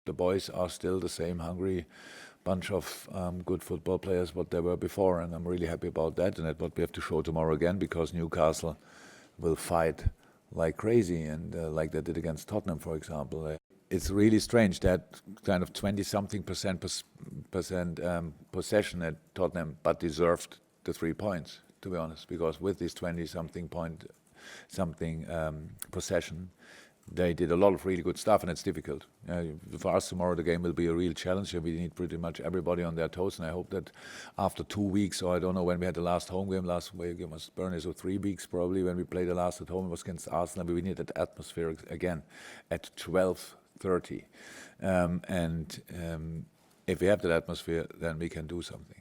the boys are still the same hungry bunch of good football players what they were before, and I'm really happy about that. And that's what we have to show tomorrow again, because Newcastle will fight like crazy, and like they did against Tottenham, for example. It's really strange that kind of 20-something percent possession at Tottenham, but deserved the 3 points, to be honest, because with this 20-something possession, they did a lot of really good stuff, and it's difficult. For us tomorrow, the game will be a real challenge, and we need pretty much everybody on their toes. And I hope that after 2 weeks, or I don't know when we had the last home game, last game was Burnley, so 3 weeks probably, when we played the last at home, it was against Arsenal. We need that atmosphere again at 12:30. If we have that atmosphere, then we can do something.